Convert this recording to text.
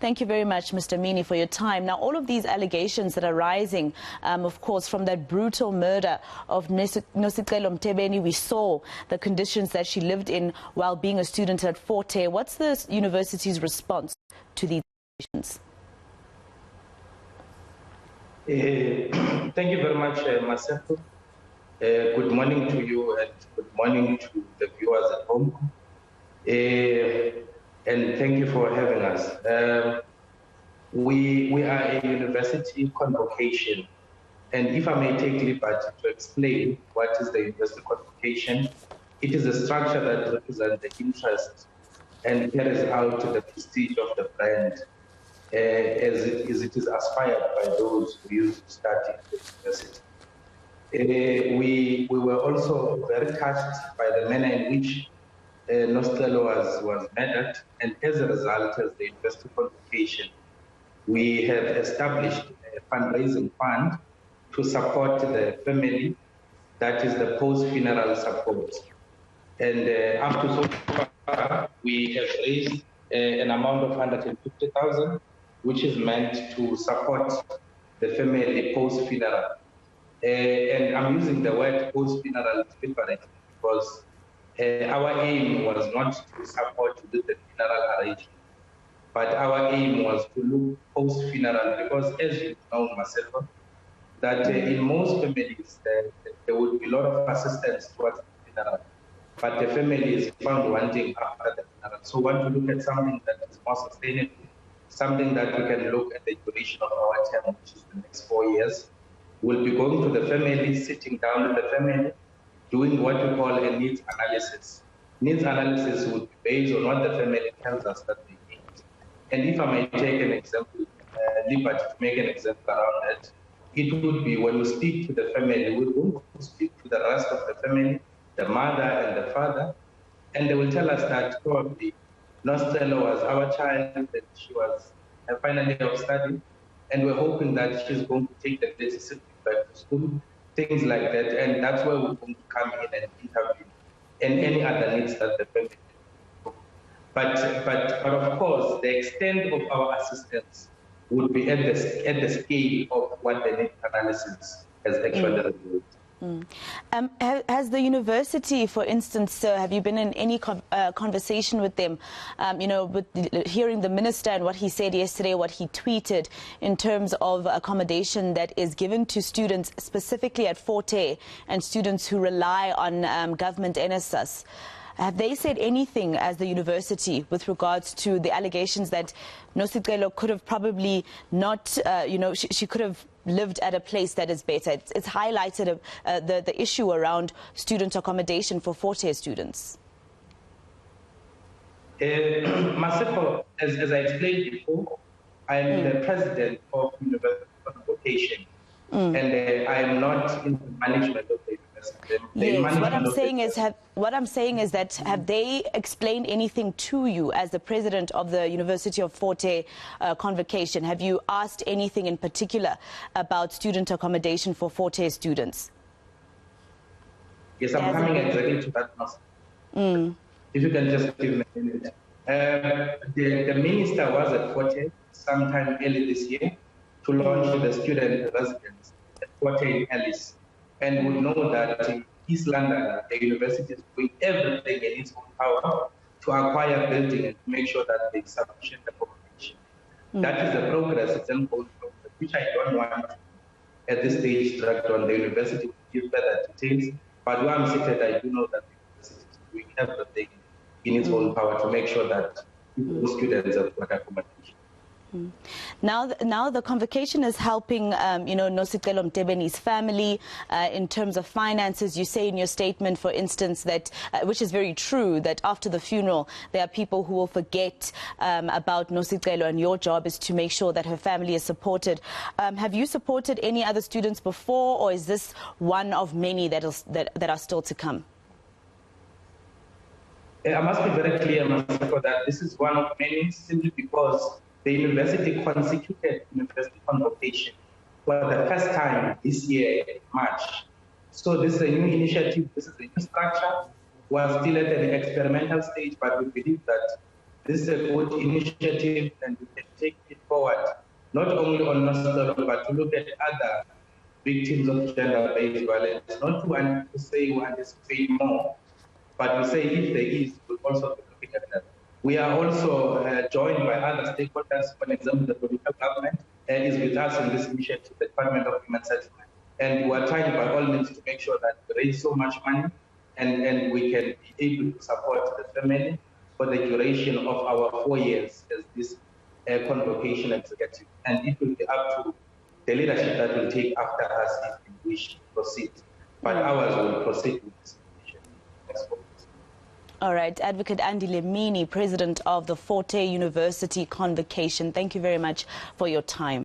Thank you very much, Mr. Mini, for your time. Now, all of these allegations that are rising, of course, from that brutal murder of Nosicelo Mtebeni, we saw the conditions that she lived in while being a student at Fort Hare. What's the university's response to these allegations? Thank you very much, Maseko. Good morning to you and good morning to the viewers at home. And thank you for having us. We are a university convocation. And if I may take liberty to explain what is the university convocation, it is a structure that represents the interest and carries out the prestige of the brand as it is aspired by those who used to study at the university. We were also very touched by the manner in which Nosicelo was murdered, and as a result, as the university convocation, we have established a fundraising fund to support the family, that is the post-funeral support. And up to so far, we have raised an amount of 150,000, which is meant to support the family post-funeral. And I'm using the word post-funeral deliberately because our aim was not to support the funeral arrangement, but our aim was to look post-funeral because, as you know, Maseko, that in most families there would be a lot of assistance towards the funeral, but the family is found wanting after the funeral. So we want to look at something that is more sustainable, something that we can look at the duration of our term, which is the next 4 years. We'll be going to the family, sitting down with the family, doing what we call a needs analysis. Needs analysis would be based on what the family tells us that they need. And if I may take an example, liberty to make an example around that, it would be when we speak to the family, we will speak to the rest of the family, the mother and the father, and they will tell us that probably Nosicelo was our child, that she was a final year of study, and we're hoping that she's going to take the decision back to school, things like that, and that's where we're going to come in and interview and any other needs that the family has. But of course, the extent of our assistance would be at the scale of what the need analysis has actually revealed. Has the university, for instance, have you been in any conversation with them, with hearing the minister and what he said yesterday, what he tweeted in terms of accommodation that is given to students specifically at Fort Hare and students who rely on government NSS? Have they said anything as the university with regards to the allegations that Nosicelo could have probably not, she could have lived at a place that is better? It's highlighted the issue around student accommodation for Fort Hare students. Maseko, as I explained before, I am the president of University Convocation, and I am not in the management of the university. Yes, what I'm saying is that have they explained anything to you as the president of the University of Fort Hare Convocation? Have you asked anything in particular about student accommodation for Fort Hare students? Yes, I'm coming exactly to that. If you can just give me a minute. The minister was at Fort Hare sometime early this year to launch the student residence at Fort Hare in Alice. And we know that in East London, the university is doing everything in its own power to acquire building and to make sure that there is sufficient accommodation. That is the progress, it's an ongoing progress, which I don't want to, at this stage, direct on the university to give further details. But where I'm seated, I do know that the university is doing everything in its own power to make sure that students have got accommodation. Now the convocation is helping, Nosicelo Mtebeni's family in terms of finances. You say in your statement, for instance, that, which is very true, that after the funeral, there are people who will forget about Nosicelo, and your job is to make sure that her family is supported. Have you supported any other students before, or is this one of many that are still to come? I must be very clear, Maseko, that this is one of many, simply because the university constituted University Convocation for the first time this year in March. So this is a new initiative, this is a new structure. We're still at an experimental stage, but we believe that this is a good initiative, and we can take it forward, not only on Nosicelo, but to look at other victims of gender-based violence, not to say we anticipate more, but we say if there is, we'll also be looking at that. We are also joined by other stakeholders. For example, the provincial government is with us in this initiative, the Department of Human Settlement. And we are trying by all means to make sure that we raise so much money and we can be able to support the family for the duration of our 4 years as this convocation executive. And it will be up to the leadership that will take after us if we wish to proceed. But ours will proceed with this initiative. All right, Advocate Andile Mini, President of the Fort Hare University Convocation, thank you very much for your time.